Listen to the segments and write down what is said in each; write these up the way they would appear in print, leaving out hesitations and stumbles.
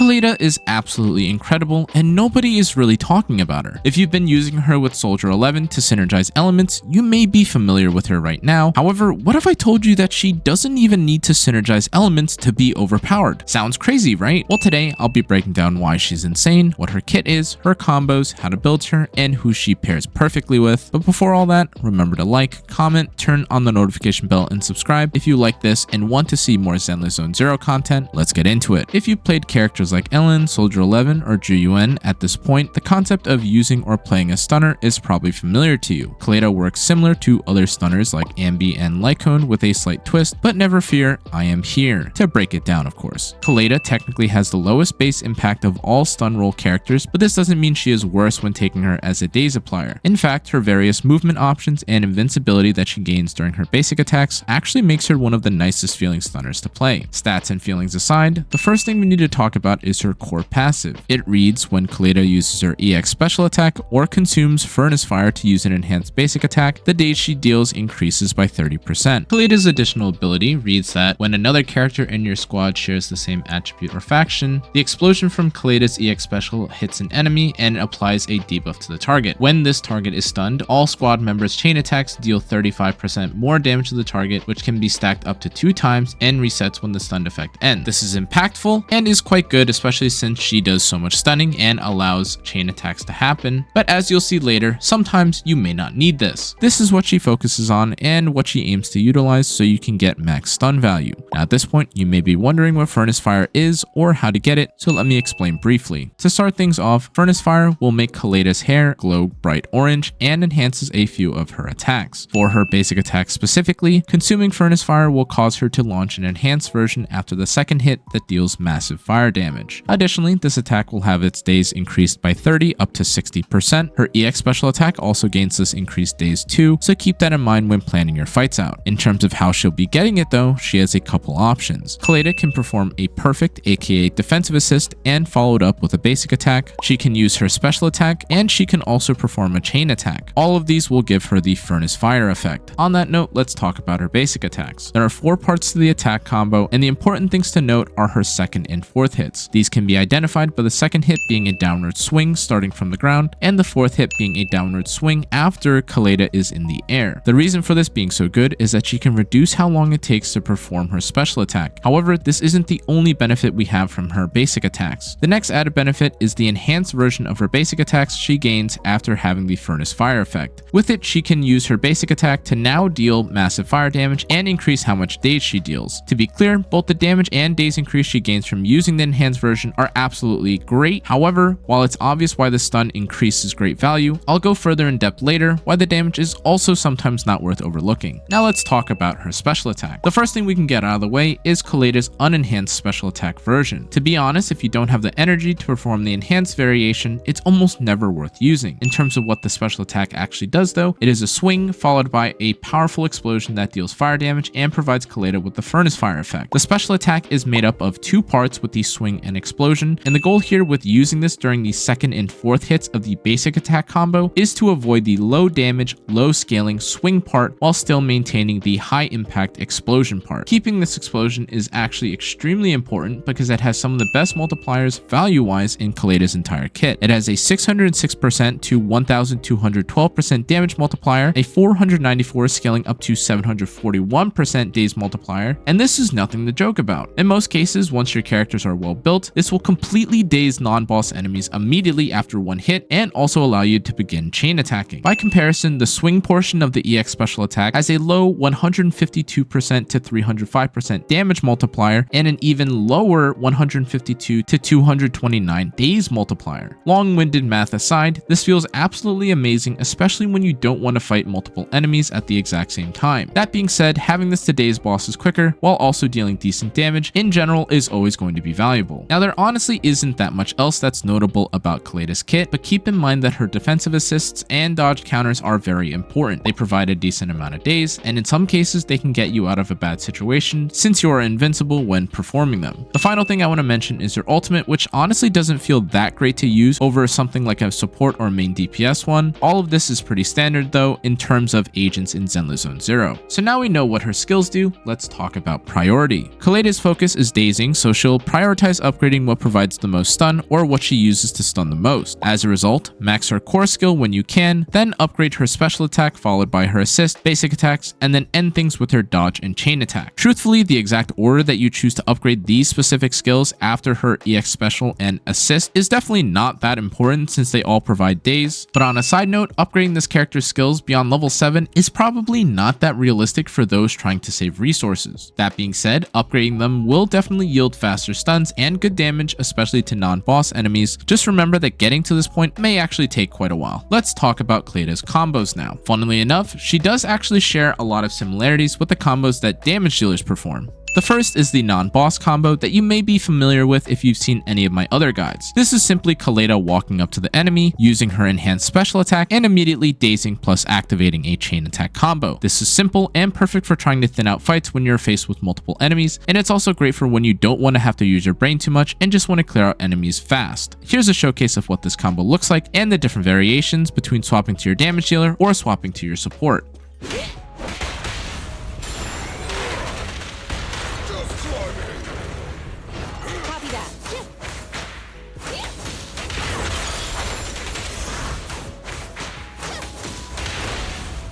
Koleda is absolutely incredible and nobody is really talking about her. If you've been using her with Soldier 11 to synergize elements, you may be familiar with her right now. However, what if I told you that she doesn't even need to synergize elements to be overpowered? Sounds crazy, right? Well, today I'll be breaking down why she's insane, what her kit is, her combos, how to build her, and who she pairs perfectly with. But before all that, remember to like, comment, turn on the notification bell, and subscribe if you like this and want to see more ZenlessZoneZero content. Let's get into it. If you've played characters like Ellen, Soldier 11, or Juyuan at this point, the concept of using or playing a stunner is probably familiar to you. Koleda works similar to other stunners like Ambi and Lycone with a slight twist, but never fear, I am here to break it down, of course. Koleda technically has the lowest base impact of all stun roll characters, but this doesn't mean she is worse when taking her as a daze applier. In fact, her various movement options and invincibility that she gains during her basic attacks actually makes her one of the nicest feeling stunners to play. Stats and feelings aside, the first thing we need to talk about is her core passive. It reads when Koleda uses her EX special attack or consumes Furnace Fire to use an enhanced basic attack, the daze she deals increases by 30%. Koleda's additional ability reads that when another character in your squad shares the same attribute or faction, the explosion from Koleda's EX special hits an enemy and applies a debuff to the target. When this target is stunned, all squad members' chain attacks deal 35% more damage to the target, which can be stacked up to 2 times and resets when the stunned effect ends. This is impactful and is quite good, especially since she does so much stunning and allows chain attacks to happen, but as you'll see later, sometimes you may not need this. This is what she focuses on and what she aims to utilize so you can get max stun value. Now at this point, you may be wondering what Furnace Fire is or how to get it, so let me explain briefly. To start things off, Furnace Fire will make Koleda's hair glow bright orange and enhances a few of her attacks. For her basic attack specifically, consuming Furnace Fire will cause her to launch an enhanced version after the second hit that deals massive fire damage. Additionally, this attack will have its daze increased by 30 up to 60%. Her EX special attack also gains this increased daze too, so keep that in mind when planning your fights out. In terms of how she'll be getting it though, she has a couple options. Koleda can perform a perfect aka defensive assist and follow it up with a basic attack. She can use her special attack and she can also perform a chain attack. All of these will give her the Furnace Fire effect. On that note, let's talk about her basic attacks. There are 4 parts to the attack combo, and the important things to note are her second and fourth hits. These can be identified by the second hit being a downward swing starting from the ground, and the fourth hit being a downward swing after Koleda is in the air. The reason for this being so good is that she can reduce how long it takes to perform her special attack. However, this isn't the only benefit we have from her basic attacks. The next added benefit is the enhanced version of her basic attacks she gains after having the Furnace Fire effect. With it, she can use her basic attack to now deal massive fire damage and increase how much daze she deals. To be clear, both the damage and daze increase she gains from using the enhanced version are absolutely great. However, while it's obvious why the stun increases great value, I'll go further in depth later why the damage is also sometimes not worth overlooking. Now let's talk about her special attack. The first thing we can get out of the way is Koleda's unenhanced special attack version. To be honest, if you don't have the energy to perform the enhanced variation, it's almost never worth using. In terms of what the special attack actually does though, it is a swing followed by a powerful explosion that deals fire damage and provides Koleda with the Furnace Fire effect. The special attack is made up of 2 parts with the swing and explosion, and the goal here with using this during the second and fourth hits of the basic attack combo is to avoid the low damage, low scaling swing part while still maintaining the high impact explosion part. Keeping this explosion is actually extremely important because it has some of the best multipliers value wise in Koleda's entire kit. It has a 606% to 1212% damage multiplier, a 494 scaling up to 741% daze multiplier, and this is nothing to joke about. In most cases, once your characters are well built, this will completely daze non-boss enemies immediately after one hit and also allow you to begin chain attacking. By comparison, the swing portion of the EX special attack has a low 152% to 305% damage multiplier and an even lower 152 to 229 daze multiplier. Long-winded math aside, this feels absolutely amazing, especially when you don't want to fight multiple enemies at the exact same time. That being said, having this to daze bosses quicker while also dealing decent damage in general is always going to be valuable. Now there honestly isn't that much else that's notable about Koleda's kit, but keep in mind that her defensive assists and dodge counters are very important. They provide a decent amount of daze, and in some cases they can get you out of a bad situation since you are invincible when performing them. The final thing I want to mention is her ultimate, which honestly doesn't feel that great to use over something like a support or main DPS one. All of this is pretty standard though in terms of agents in ZenlessZoneZero. So now we know what her skills do, let's talk about priority. Koleda's focus is dazing, so she'll prioritize upgrading what provides the most stun or what she uses to stun the most. As a result, max her core skill when you can, then upgrade her special attack followed by her assist, basic attacks, and then end things with her dodge and chain attack. Truthfully, the exact order that you choose to upgrade these specific skills after her EX special and assist is definitely not that important since they all provide days. But on a side note, upgrading this character's skills beyond level 7 is probably not that realistic for those trying to save resources. That being said, upgrading them will definitely yield faster stuns and good damage, especially to non-boss enemies. Just remember that getting to this point may actually take quite a while. Let's talk about Koleda's combos now. Funnily enough, she does actually share a lot of similarities with the combos that damage dealers perform. The first is the non-boss combo that you may be familiar with if you've seen any of my other guides. This is simply Koleda walking up to the enemy, using her enhanced special attack, and immediately dazing plus activating a chain attack combo. This is simple and perfect for trying to thin out fights when you're faced with multiple enemies, and it's also great for when you don't want to have to use your brain too much and just want to clear out enemies fast. Here's a showcase of what this combo looks like and the different variations between swapping to your damage dealer or swapping to your support.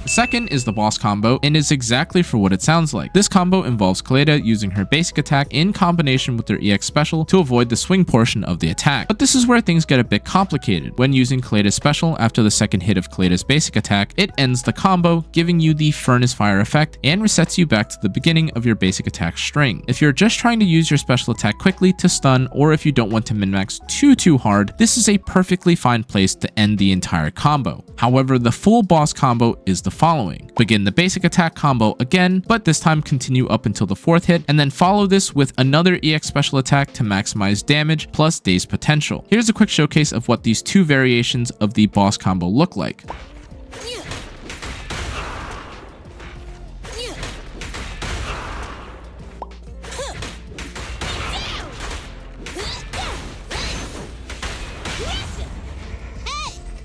Second is the boss combo and is exactly for what it sounds like. This combo involves Koleda using her basic attack in combination with her EX special to avoid the swing portion of the attack. But this is where things get a bit complicated. When using Koleda's special after the second hit of Koleda's basic attack, it ends the combo, giving you the furnace fire effect and resets you back to the beginning of your basic attack string. If you're just trying to use your special attack quickly to stun, or if you don't want to min-max too hard, this is a perfectly fine place to end the entire combo. However, the full boss combo is the following. Begin the basic attack combo again, but this time continue up until the 4th hit, and then follow this with another EX special attack to maximize damage plus daze potential. Here's a quick showcase of what these two variations of the boss combo look like.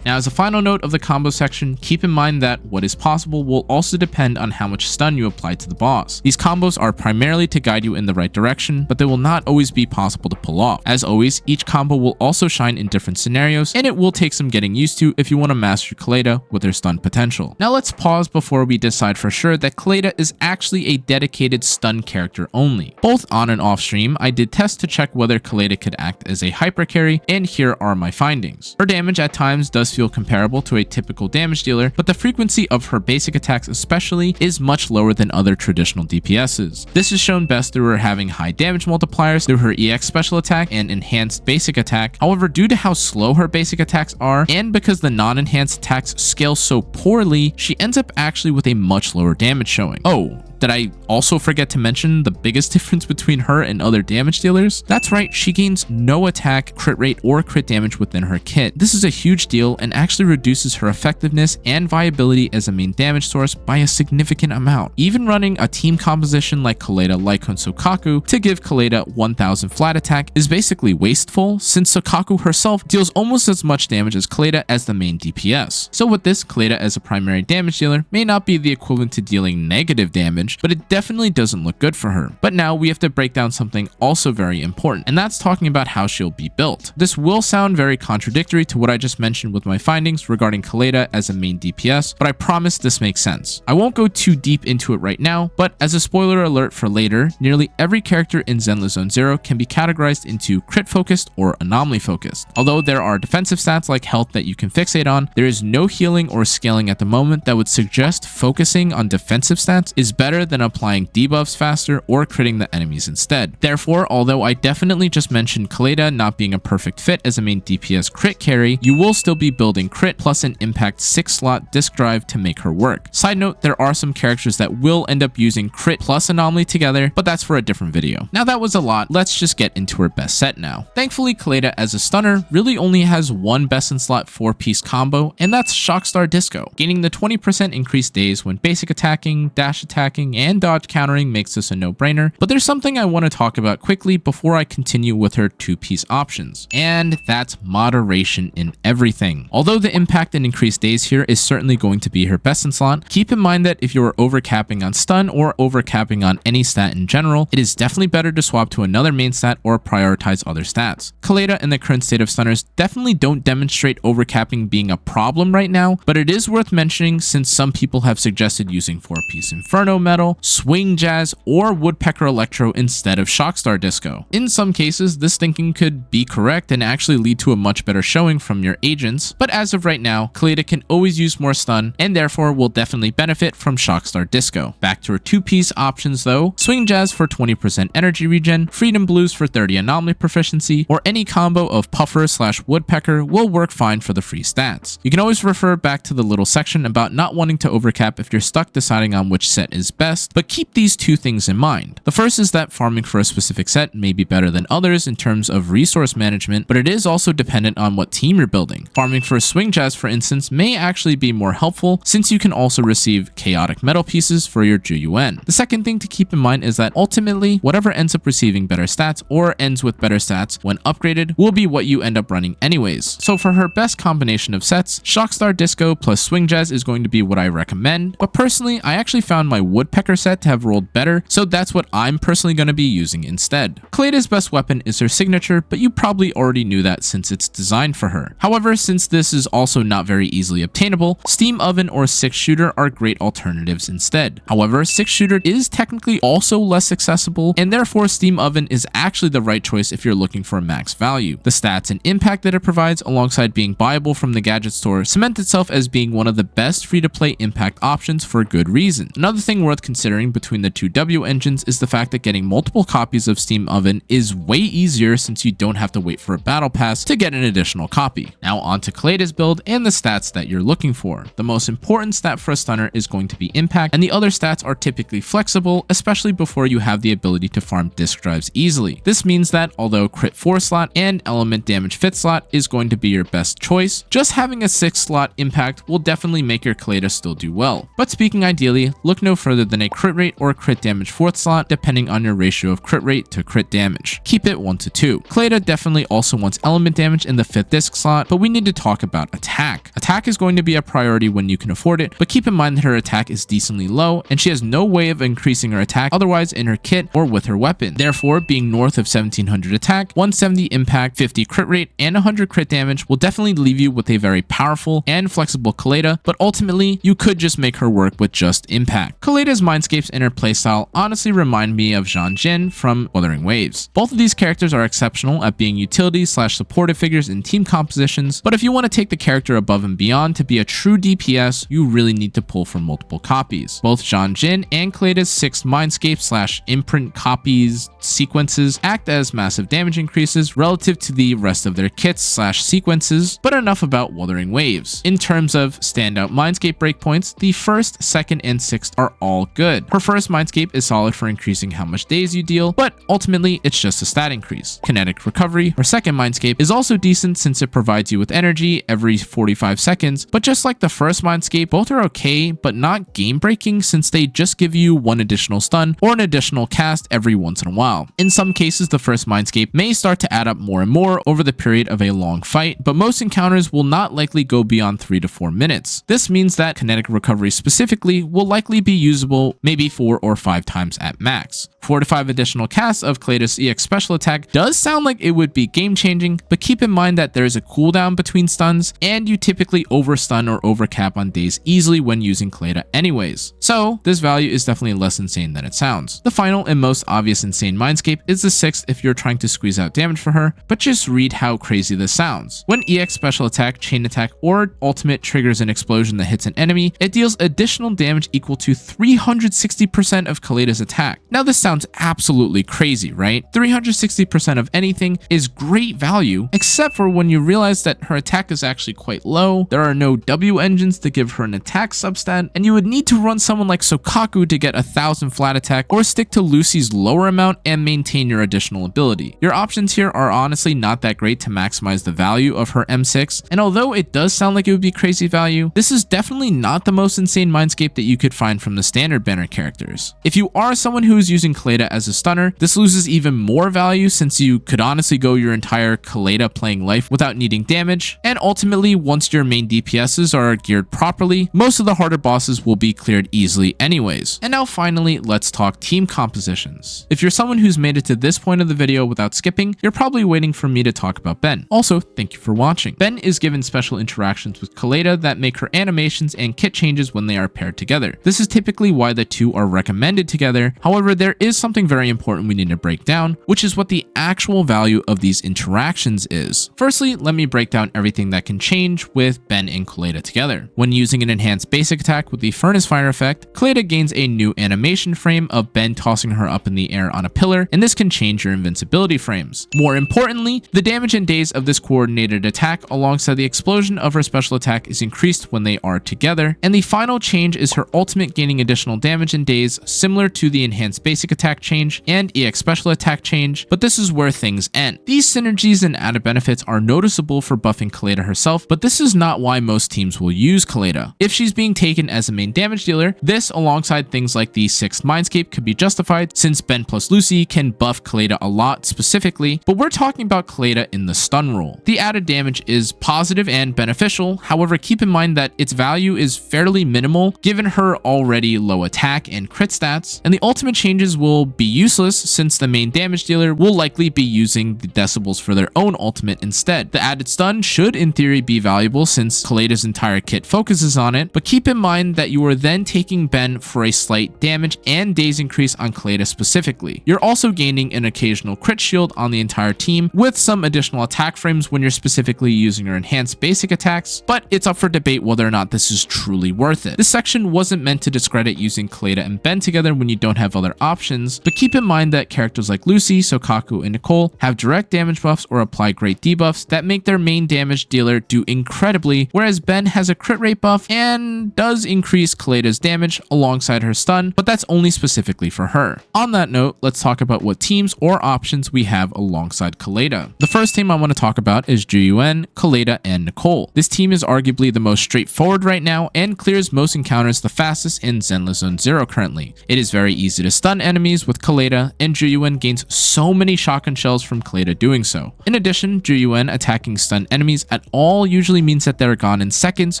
Now, as a final note of the combo section, keep in mind that what is possible will also depend on how much stun you apply to the boss. These combos are primarily to guide you in the right direction, but they will not always be possible to pull off. As always, each combo will also shine in different scenarios, and it will take some getting used to if you want to master Koleda with her stun potential. Now let's pause before we decide for sure that Koleda is actually a dedicated stun character only. Both on and off stream, I did tests to check whether Koleda could act as a hyper carry, and here are my findings. Her damage at times does feel comparable to a typical damage dealer, but the frequency of her basic attacks especially is much lower than other traditional DPSs. This is shown best through her having high damage multipliers through her EX special attack and enhanced basic attack. However, due to how slow her basic attacks are, and because the non-enhanced attacks scale so poorly, she ends up actually with a much lower damage showing. Oh, did I also forget to mention the biggest difference between her and other damage dealers? That's right, she gains no attack, crit rate, or crit damage within her kit. This is a huge deal and actually reduces her effectiveness and viability as a main damage source by a significant amount. Even running a team composition like Koleda, Lycon, Sokaku to give Koleda 1000 flat attack is basically wasteful, since Sokaku herself deals almost as much damage as Koleda as the main DPS. So with this, Koleda as a primary damage dealer may not be the equivalent to dealing negative damage, but it definitely doesn't look good for her. But now we have to break down something also very important, and that's talking about how she'll be built. This will sound very contradictory to what I just mentioned with my findings regarding Koleda as a main DPS, but I promise this makes sense. I won't go too deep into it right now, but as a spoiler alert for later, nearly every character in ZenlessZoneZero can be categorized into crit focused or anomaly focused. Although there are defensive stats like health that you can fixate on, there is no healing or scaling at the moment that would suggest focusing on defensive stats is better than applying debuffs faster or critting the enemies instead. Therefore, although I definitely just mentioned Koleda not being a perfect fit as a main DPS crit carry, you will still be building crit plus an impact 6-slot disk drive to make her work. Side note, there are some characters that will end up using crit plus anomaly together, but that's for a different video. Now that was a lot, let's just get into her best set now. Thankfully, Koleda as a stunner really only has one best in slot 4-piece combo, and that's Shockstar Disco, gaining the 20% increased days when basic attacking, dash attacking, blocking and dodge countering makes this a no-brainer, but there's something I want to talk about quickly before I continue with her two-piece options, and that's moderation in everything. Although the impact and increased days here is certainly going to be her best in slot, keep in mind that if you are overcapping on stun or overcapping on any stat in general, it is definitely better to swap to another main stat or prioritize other stats. Koleda in the current state of stunners definitely don't demonstrate overcapping being a problem right now, but it is worth mentioning since some people have suggested using 4-piece Inferno Metal, Swing Jazz, or Woodpecker Electro instead of Shockstar Disco. In some cases, this thinking could be correct and actually lead to a much better showing from your agents, but as of right now, Koleda can always use more stun and therefore will definitely benefit from Shockstar Disco. Back to her two-piece options though, Swing Jazz for 20% energy regen, Freedom Blues for 30 anomaly proficiency, or any combo of Puffer / Woodpecker will work fine for the free stats. You can always refer back to the little section about not wanting to overcap if you're stuck deciding on which set is best, but keep these two things in mind. The first is that farming for a specific set may be better than others in terms of resource management, but it is also dependent on what team you're building. Farming for Swing Jazz, for instance, may actually be more helpful since you can also receive chaotic metal pieces for your Juyuan. The second thing to keep in mind is that ultimately, whatever ends up receiving better stats or ends with better stats when upgraded will be what you end up running anyways. So for her best combination of sets, Shockstar Disco plus Swing Jazz is going to be what I recommend, but personally, I actually found my Woodpecker set to have rolled better, so that's what I'm personally going to be using instead. Koleda's best weapon is her signature, but you probably already knew that since it's designed for her. However, since this is also not very easily obtainable, Steam Oven or 6-shooter are great alternatives instead. However, 6-shooter is technically also less accessible, and therefore Steam Oven is actually the right choice if you're looking for a max value. The stats and impact that it provides alongside being buyable from the gadget store cement itself as being one of the best free-to-play impact options for good reason. Another thing worth considering between the two W engines is the fact that getting multiple copies of Steam Oven is way easier since you don't have to wait for a battle pass to get an additional copy. Now on to Koleda's build and the stats that you're looking for. The most important stat for a stunner is going to be impact, and the other stats are typically flexible, especially before you have the ability to farm disk drives easily. This means that although crit 4 slot and element damage 5th slot is going to be your best choice, just having a 6th slot impact will definitely make your Koleda still do well. But speaking ideally, look no further than a crit rate or crit damage 4th slot depending on your ratio of crit rate to crit damage. Keep it 1 to 2. Koleda definitely also wants element damage in the 5th disk slot, but we need to talk about attack. Attack is going to be a priority when you can afford it, but keep in mind that her attack is decently low and she has no way of increasing her attack otherwise in her kit or with her weapon. Therefore, being north of 1700 attack, 170 impact, 50 crit rate, and 100 crit damage will definitely leave you with a very powerful and flexible Koleda, but ultimately, you could just make her work with just impact. Koleda's Mindscapes and her playstyle honestly remind me of Zhang Jin from Wuthering Waves. Both of these characters are exceptional at being utility / supportive figures in team compositions, but if you want to take the character above and beyond to be a true DPS, you really need to pull from multiple copies. Both Zhang Jin and Koleda's 6 Mindscape / imprint copies sequences act as massive damage increases relative to the rest of their kits / sequences, but enough about Wuthering Waves. In terms of standout Mindscape breakpoints, the 1st, 2nd, and 6th are all good. Her first Mindscape is solid for increasing how much days you deal, but ultimately it's just a stat increase. Kinetic Recovery, her 2nd Mindscape, is also decent since it provides you with energy every 45 seconds, but just like the first Mindscape, both are okay, but not game breaking since they just give you 1 additional stun or an additional cast every once in a while. In some cases, the first Mindscape may start to add up more and more over the period of a long fight, but most encounters will not likely go beyond 3 to 4 minutes. This means that Kinetic Recovery specifically will likely be usable maybe 4 or 5 times at max. 4 to 5 additional casts of Koleda's EX special attack does sound like it would be game changing, but keep in mind that there is a cooldown between stuns, and you typically overstun or overcap on days easily when using Koleda anyways. So this value is definitely less insane than it sounds. The final and most obvious insane Mindscape is the 6th if you're trying to squeeze out damage for her, but just read how crazy this sounds. When EX special attack, chain attack, or ultimate triggers an explosion that hits an enemy, it deals additional damage equal to 360% of Koleda's attack. Now this sounds absolutely crazy, right? 360% of anything is great value, except for when you realize that her attack is actually quite low, there are no W engines to give her an attack substat, and you would need to run someone like Sokaku to get 1000 flat attack, or stick to Lucy's lower amount and maintain your additional ability. Your options here are honestly not that great to maximize the value of her M6, and although it does sound like it would be crazy value, this is definitely not the most insane Mindscape that you could find from the standard standard banner characters. If you are someone who is using Koleda as a stunner, this loses even more value since you could honestly go your entire Koleda playing life without needing damage, and ultimately once your main DPSs are geared properly, most of the harder bosses will be cleared easily anyways. And now finally, let's talk team compositions. If you're someone who's made it to this point of the video without skipping, you're probably waiting for me to talk about Ben. Also, thank you for watching. Ben is given special interactions with Koleda that make her animations and kit changes when they are paired together. This is typically why the two are recommended together. However, there is something very important we need to break down, which is what the actual value of these interactions is. Firstly, let me break down everything that can change with Ben and Koleda together. When using an enhanced basic attack with the Furnace Fire effect, Koleda gains a new animation frame of Ben tossing her up in the air on a pillar, and this can change your invincibility frames. More importantly, the damage and days of this coordinated attack alongside the explosion of her special attack is increased when they are together, and the final change is her ultimate gaining additional damage and days similar to the enhanced basic attack change and EX special attack change, but this is where things end. These synergies and added benefits are noticeable for buffing Koleda herself, but this is not why most teams will use Koleda. If she's being taken as a main damage dealer, this alongside things like the 6th Mindscape could be justified since Ben plus Lucy can buff Koleda a lot specifically, but we're talking about Koleda in the stun role. The added damage is positive and beneficial, however keep in mind that its value is fairly minimal given her already low attack and crit stats, and the ultimate changes will be useless since the main damage dealer will likely be using the decibels for their own ultimate instead. The added stun should in theory be valuable since Koleda's entire kit focuses on it, but keep in mind that you are then taking Ben for a slight damage and days increase on Koleda specifically. You're also gaining an occasional crit shield on the entire team with some additional attack frames when you're specifically using your enhanced basic attacks, but it's up for debate whether or not this is truly worth it. This section wasn't meant to discredit using Koleda and Ben together when you don't have other options, but keep in mind that characters like Lucy, Sokaku, and Nicole have direct damage buffs or apply great debuffs that make their main damage dealer do incredibly, whereas Ben has a crit rate buff and does increase Koleda's damage alongside her stun, but that's only specifically for her. On that note, let's talk about what teams or options we have alongside Koleda. The first team I want to talk about is Juyuen, Koleda, and Nicole. This team is arguably the most straightforward right now and clears most encounters the fastest in ZenlessZoneZero currently. It is very easy to stun enemies with Koleda, and Juyuen gains so many shotgun shells from Koleda doing so. In addition, Juyuen attacking stun enemies at all usually means that they're gone in seconds,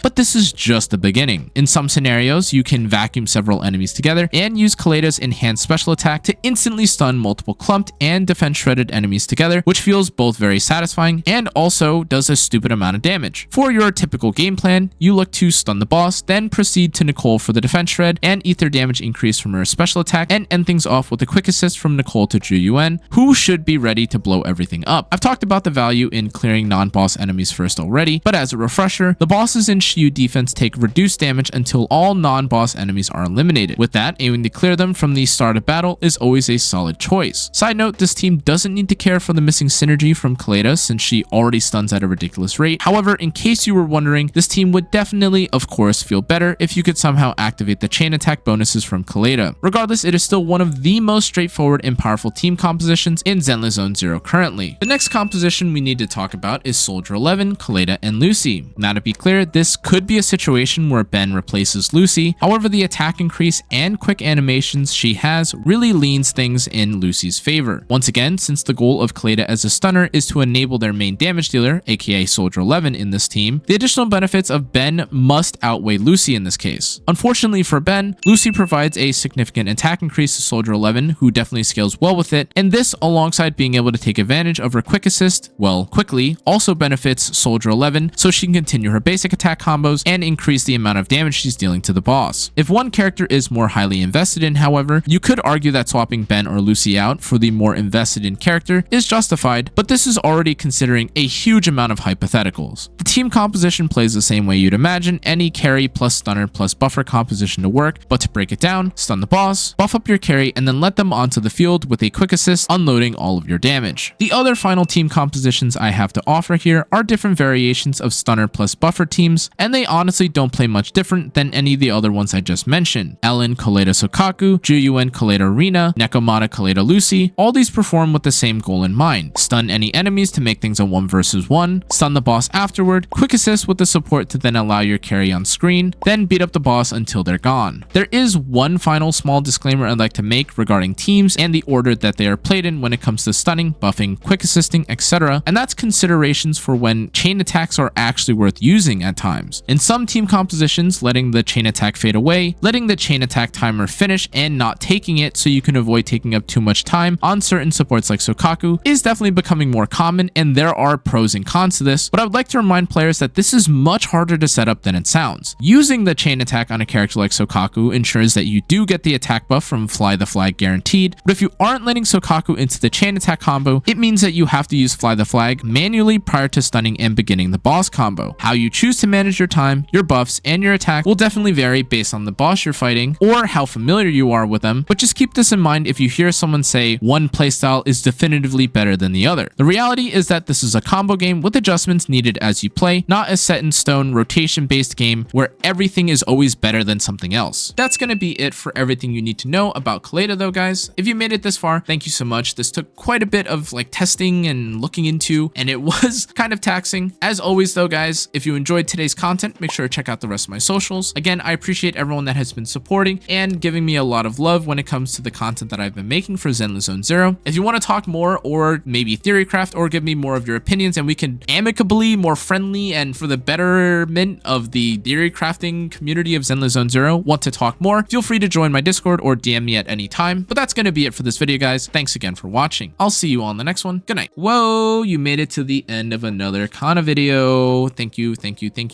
but this is just the beginning. In some scenarios, you can vacuum several enemies together and use Koleda's enhanced special attack to instantly stun multiple clumped and defense shredded enemies together, which feels both very satisfying and also does a stupid amount of damage. For your typical game plan, you look to stun the boss, then proceed to Nicole for the defense shred and ether damage increase from her special attack, and end things off with a quick assist from Nicole to Juyuen, who should be ready to blow everything up. I've talked about the value in clearing non-boss enemies first already, but as a refresher, the bosses in Shiyu defense take reduced damage until all non-boss enemies are eliminated. With that, aiming to clear them from the start of battle is always a solid choice. Side note, this team doesn't need to care for the missing synergy from Koleda since she already stuns at a ridiculous rate. However, in case you were wondering, this team would definitely, of course, feel better if you could somehow activate the chain attack bonuses from Koleda. Regardless, it is still one of the most straightforward and powerful team compositions in ZenlessZoneZero currently. The next composition we need to talk about is Soldier 11, Koleda, and Lucy. Now to be clear, this could be a situation where Ben replaces Lucy, however the attack increase and quick animations she has really leans things in Lucy's favor. Once again, since the goal of Koleda as a stunner is to enable their main damage dealer, aka Soldier 11 in this team, the additional benefits of Ben must outweigh Lucy in this case. Unfortunately for Ben, Lucy provides a significant attack increase to Soldier 11, who definitely scales well with it, and this alongside being able to take advantage of her quick assist, well, quickly, also benefits Soldier 11 so she can continue her basic attack combos and increase the amount of damage she's dealing to the boss. If one character is more highly invested in, however, you could argue that swapping Ben or Lucy out for the more invested in character is justified, but this is already considering a huge amount of hypotheticals. The team composition plays the same way you'd imagine any carry plus stunner plus buffer composition to work, but to break it down, stun the boss, buff up your carry, and then let them onto the field with a quick assist, unloading all of your damage. The other final team compositions I have to offer here are different variations of stunner plus buffer teams, and they honestly don't play much different than any of the other ones I just mentioned. Ellen, Koleda, Sokaku, Juyuen, Koleda, Rina, Nekomata, Koleda, Lucy, all these perform with the same goal in mind. Stun any enemies to make things a 1 versus 1, stun the boss afterward, quick assist with the support to then allow your carry on screen, then beat up the boss until they're gone. Their There is one final small disclaimer I'd like to make regarding teams and the order that they are played in when it comes to stunning, buffing, quick assisting, etc. And that's considerations for when chain attacks are actually worth using at times. In some team compositions, letting the chain attack fade away, letting the chain attack timer finish, and not taking it so you can avoid taking up too much time on certain supports like Sokaku is definitely becoming more common, and there are pros and cons to this, but I would like to remind players that this is much harder to set up than it sounds. Using the chain attack on a character like Sokaku ensures that you do get the attack buff from Fly the Flag guaranteed, but if you aren't letting Sokaku into the chain attack combo, it means that you have to use Fly the Flag manually prior to stunning and beginning the boss combo. How you choose to manage your time, your buffs, and your attack will definitely vary based on the boss you're fighting or how familiar you are with them, but just keep this in mind if you hear someone say one playstyle is definitively better than the other. The reality is that this is a combo game with adjustments needed as you play, not a set in stone rotation based game where everything is always better than something else. That's going to be it for everything you need to know about Koleda though, guys. If you made it this far, thank you so much. This took quite a bit of testing and looking into, and it was kind of taxing. As always though, guys, if you enjoyed today's content, make sure to check out the rest of my socials. Again, I appreciate everyone that has been supporting and giving me a lot of love when it comes to the content that I've been making for ZenlessZoneZero. If you want to talk more or maybe theorycraft or give me more of your opinions and we can amicably, more friendly, and for the betterment of the theory crafting community of ZenlessZoneZero want to talk more, feel free to join my Discord or DM me at any time. But that's going to be it for this video, guys. Thanks again for watching. I'll see you all in the next one. Good night. Whoa, you made it to the end of another Kana video. Thank you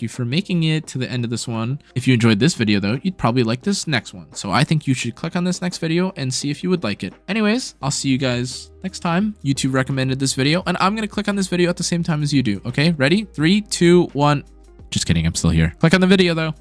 for making it to the end of this one. If you enjoyed this video though, you'd probably like this next one. So I think you should click on this next video and see if you would like it. Anyways, I'll see you guys next time. YouTube recommended this video and I'm going to click on this video at the same time as you do. Okay, ready? 3, 2, 1. Just kidding, I'm still here. Click on the video though.